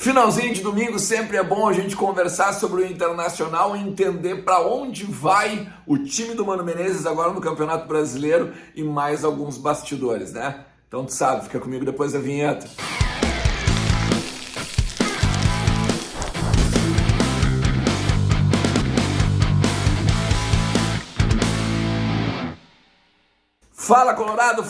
Finalzinho de domingo, sempre é bom a gente conversar sobre o Internacional e entender para onde vai o time do Mano Menezes agora no Campeonato Brasileiro e mais alguns bastidores, né? Então tu sabe, fica comigo depois da vinheta. Fala Colorado,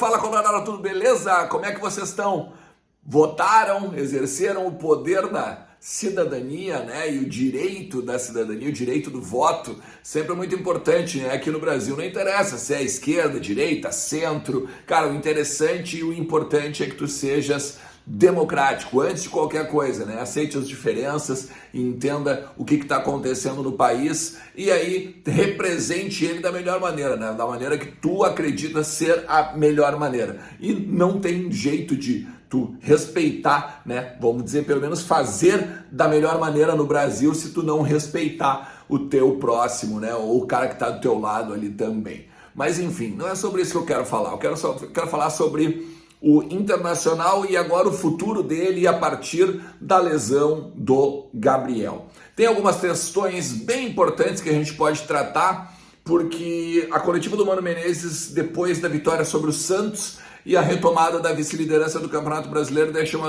tudo beleza? Como é que vocês estão? Votaram, exerceram o poder da cidadania, né? E o direito da cidadania, o direito do voto, sempre é muito importante, né? Aqui no Brasil não interessa se é esquerda, direita, centro. Cara, o interessante e o importante é que tu sejas democrático, antes de qualquer coisa, né? Aceite as diferenças e entenda o que está acontecendo no país e aí represente ele da melhor maneira, né? Da maneira que tu acredita ser a melhor maneira. E não tem jeito de tu respeitar, né? Vamos dizer, pelo menos fazer da melhor maneira no Brasil se tu não respeitar o teu próximo, né? Ou o cara que está do teu lado ali também. Mas enfim, não é sobre isso que eu quero falar. Eu quero falar sobre o Internacional e agora o futuro dele a partir da lesão do Gabriel. Tem algumas questões bem importantes que a gente pode tratar, porque a coletiva do Mano Menezes, depois da vitória sobre o Santos e a retomada da vice-liderança do Campeonato Brasileiro, deixam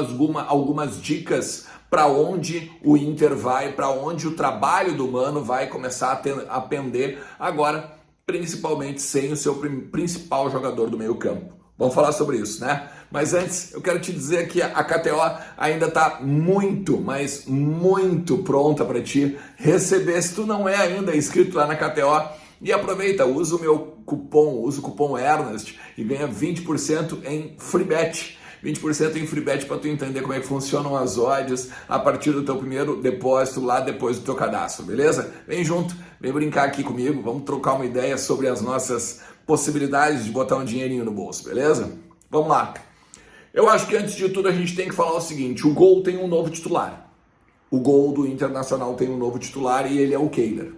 algumas dicas para onde o Inter vai, para onde o trabalho do Mano vai começar a pender agora, principalmente sem o seu principal jogador do meio campo. Vamos falar sobre isso, né? Mas antes, eu quero te dizer que a KTO ainda está muito, mas muito pronta para te receber. Se tu não é ainda inscrito lá na KTO, e aproveita, usa o cupom Ernest e ganha 20% em free bet. 20% em free bet para tu entender como é que funcionam as odds a partir do teu primeiro depósito lá depois do teu cadastro, beleza? Vem junto, vem brincar aqui comigo, vamos trocar uma ideia sobre as nossas possibilidades de botar um dinheirinho no bolso, beleza? Vamos lá. Eu acho que antes de tudo a gente tem que falar o seguinte, o Gol tem um novo titular. O Gol do Internacional tem um novo titular e ele é o Kehler.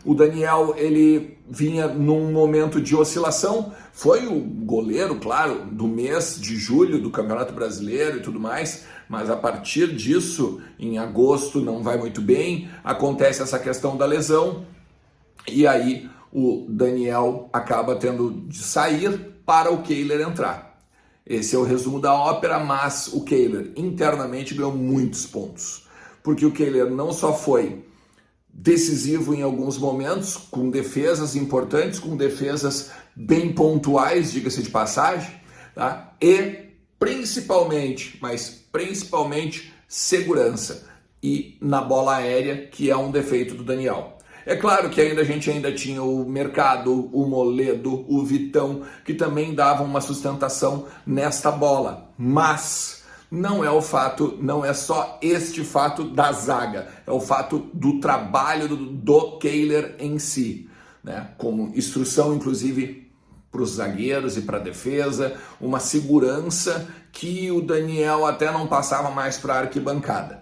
O Daniel, ele vinha num momento de oscilação, foi o goleiro, claro, do mês de julho do Campeonato Brasileiro e tudo mais, mas a partir disso, em agosto, não vai muito bem, acontece essa questão da lesão, e aí o Daniel acaba tendo de sair para o Kehler entrar. Esse é o resumo da ópera, mas o Kehler internamente ganhou muitos pontos, porque o Kehler não só foi decisivo em alguns momentos, com defesas importantes, com defesas bem pontuais, diga-se de passagem, tá? E principalmente segurança e na bola aérea, que é um defeito do Daniel. É claro que a gente ainda tinha o Mercado, o Moledo, o Vitão, que também davam uma sustentação nesta bola, mas não é só este fato da zaga, é o fato do trabalho do Kehler em si, né? Com instrução, inclusive, para os zagueiros e para a defesa, uma segurança que o Daniel até não passava mais para a arquibancada.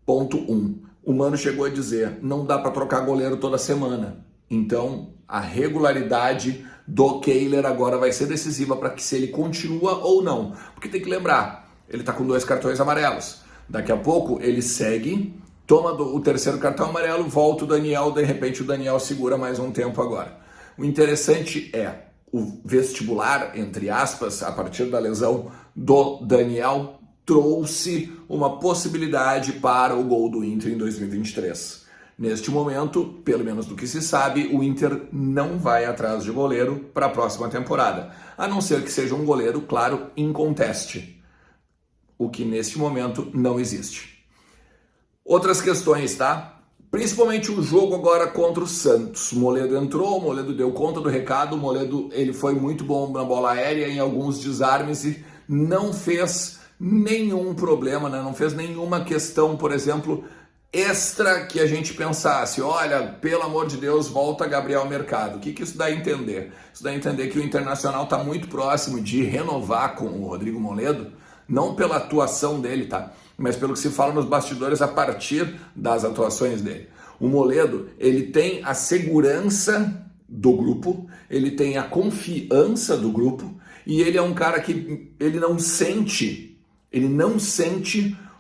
Ponto 1. O Mano chegou a dizer, não dá para trocar goleiro toda semana, então a regularidade do Kehler agora vai ser decisiva para que se ele continua ou não, porque tem que lembrar, ele está com 2 cartões amarelos. Daqui a pouco ele segue, toma o terceiro cartão amarelo, volta o Daniel, de repente o Daniel segura mais um tempo agora. O interessante é o vestibular, entre aspas, a partir da lesão do Daniel, trouxe uma possibilidade para o Gol do Inter em 2023. Neste momento, pelo menos do que se sabe, o Inter não vai atrás de goleiro para a próxima temporada, a não ser que seja um goleiro, claro, inconteste, o que neste momento não existe. Outras questões, tá? Principalmente o jogo agora contra o Santos. O Moledo entrou, o Moledo deu conta do recado, o Moledo ele foi muito bom na bola aérea, em alguns desarmes e não fez nenhum problema, né? Não fez nenhuma questão, por exemplo, extra que a gente pensasse, olha, pelo amor de Deus, volta Gabriel Mercado. O que isso dá a entender? Isso dá a entender que o Internacional está muito próximo de renovar com o Rodrigo Moledo, não pela atuação dele, tá? Mas pelo que se fala nos bastidores a partir das atuações dele. O Moledo, ele tem a segurança do grupo, ele tem a confiança do grupo e ele é um cara que ele não sente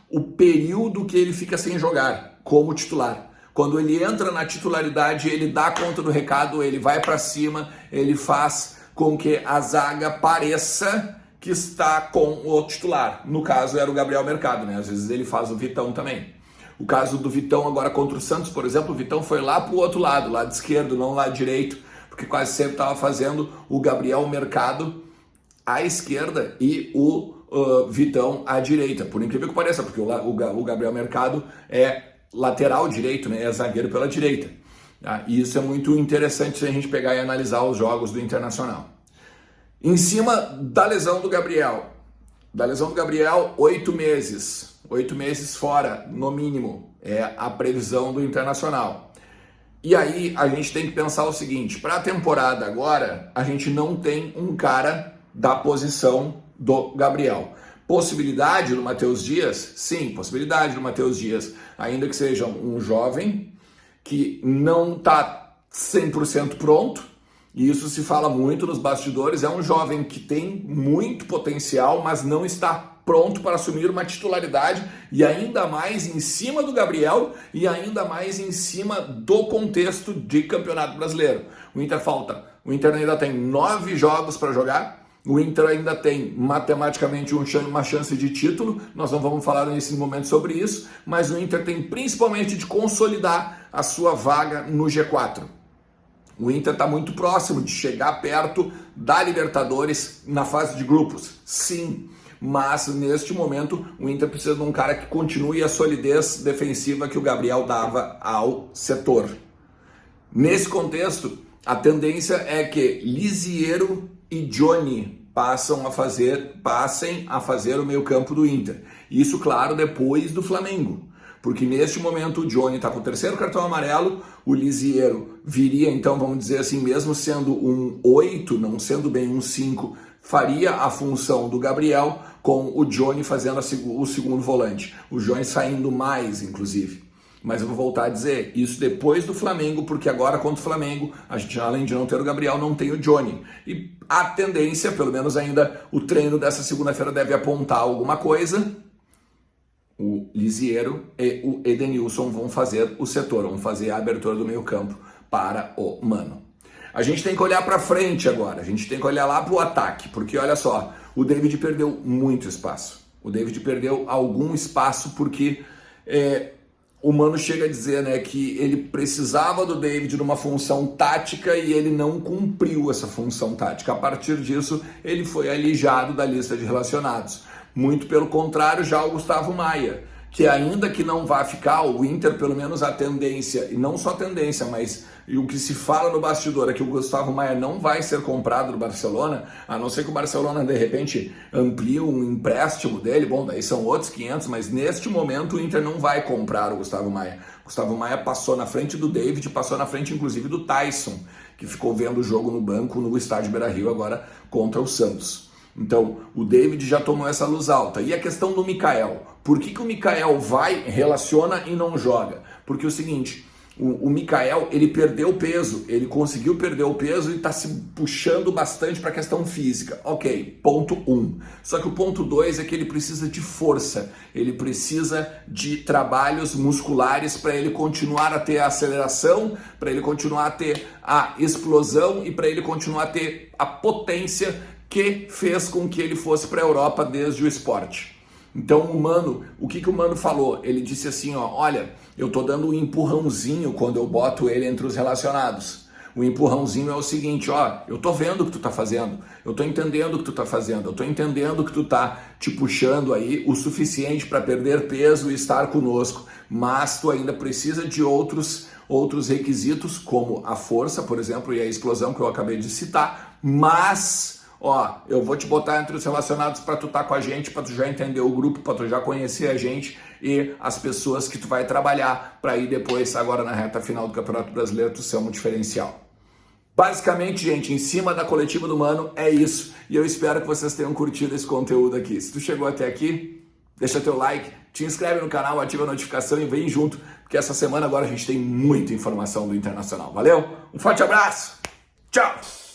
o período que ele fica sem jogar como titular. Quando ele entra na titularidade, ele dá conta do recado, ele vai para cima, ele faz com que a zaga pareça que está com o titular. No caso era o Gabriel Mercado, né? Às vezes ele faz o Vitão também. O caso do Vitão agora contra o Santos, por exemplo, o Vitão foi lá para o outro lado esquerdo, não lado direito, porque quase sempre estava fazendo o Gabriel Mercado à esquerda e o Vitão à direita. Por incrível que pareça, porque o Gabriel Mercado é lateral direito, né? É zagueiro pela direita. Tá? E isso é muito interessante se a gente pegar e analisar os jogos do Internacional. Em cima da lesão do Gabriel. 8 meses. 8 meses fora, no mínimo, é a previsão do Internacional. E aí a gente tem que pensar o seguinte, para a temporada agora, a gente não tem um cara da posição do Gabriel. Possibilidade do Matheus Dias? Sim, possibilidade do Matheus Dias, ainda que seja um jovem que não está 100% pronto, e isso se fala muito nos bastidores, é um jovem que tem muito potencial, mas não está pronto para assumir uma titularidade, e ainda mais em cima do Gabriel, e ainda mais em cima do contexto de Campeonato Brasileiro. O Inter ainda tem 9 jogos para jogar, o Inter ainda tem matematicamente uma chance de título, nós não vamos falar nesse momento sobre isso, mas o Inter tem principalmente de consolidar a sua vaga no G4. O Inter está muito próximo de chegar perto da Libertadores na fase de grupos, sim, mas neste momento o Inter precisa de um cara que continue a solidez defensiva que o Gabriel dava ao setor. Nesse contexto, a tendência é que Lisiero e Johnny passem a fazer o meio-campo do Inter. Isso, claro, depois do Flamengo. Porque neste momento o Johnny está com o 3º cartão amarelo, o Lisiero viria, então, vamos dizer assim, mesmo sendo um 8, não sendo bem um 5, faria a função do Gabriel, com o Johnny fazendo o segundo volante. O Johnny saindo mais, inclusive. Mas eu vou voltar a dizer, isso depois do Flamengo, porque agora contra o Flamengo, a gente, além de não ter o Gabriel, não tem o Johnny. E a tendência, pelo menos ainda, o treino dessa segunda-feira deve apontar alguma coisa. O Lisiero e o Edenilson vão fazer o setor, vão fazer a abertura do meio campo para o Mano. A gente tem que olhar para frente agora, a gente tem que olhar lá para o ataque, porque olha só, o David perdeu muito espaço. O David perdeu algum espaço porque o Mano chega a dizer, né, que ele precisava do David numa função tática e ele não cumpriu essa função tática. A partir disso, ele foi alijado da lista de relacionados. Muito pelo contrário, já o Gustavo Maia, que ainda que não vá ficar, o Inter, pelo menos a tendência, e não só a tendência, mas o que se fala no bastidor é que o Gustavo Maia não vai ser comprado do Barcelona, a não ser que o Barcelona, de repente, amplie um empréstimo dele, bom, daí são outros 500, mas neste momento o Inter não vai comprar o Gustavo Maia. O Gustavo Maia passou na frente do David, passou na frente, inclusive, do Tyson, que ficou vendo o jogo no banco no estádio Beira-Rio agora contra o Santos. Então, o David já tomou essa luz alta. E a questão do Mikael? Por que o Mikael vai, relaciona e não joga? Porque é o seguinte, o Mikael, ele perdeu peso, ele conseguiu perder o peso e está se puxando bastante para a questão física. Ok, ponto 1. Só que o ponto 2 é que ele precisa de força, ele precisa de trabalhos musculares para ele continuar a ter a aceleração, para ele continuar a ter a explosão e para ele continuar a ter a potência que fez com que ele fosse para a Europa desde o esporte. Então o Mano, o que o Mano falou? Ele disse assim, ó, olha, eu tô dando um empurrãozinho quando eu boto ele entre os relacionados. O empurrãozinho é o seguinte, ó, eu tô vendo o que tu tá fazendo, eu tô entendendo o que tu tá fazendo, eu tô entendendo que tu tá te puxando aí o suficiente para perder peso e estar conosco, mas tu ainda precisa de outros requisitos, como a força, por exemplo, e a explosão que eu acabei de citar, mas ó, eu vou te botar entre os relacionados para tu estar com a gente, para tu já entender o grupo, para tu já conhecer a gente e as pessoas que tu vai trabalhar para ir depois, agora na reta final do Campeonato Brasileiro, tu ser um diferencial. Basicamente, gente, em cima da coletiva do Mano é isso. E eu espero que vocês tenham curtido esse conteúdo aqui. Se tu chegou até aqui, deixa teu like, te inscreve no canal, ativa a notificação e vem junto, porque essa semana agora a gente tem muita informação do Internacional. Valeu? Um forte abraço! Tchau!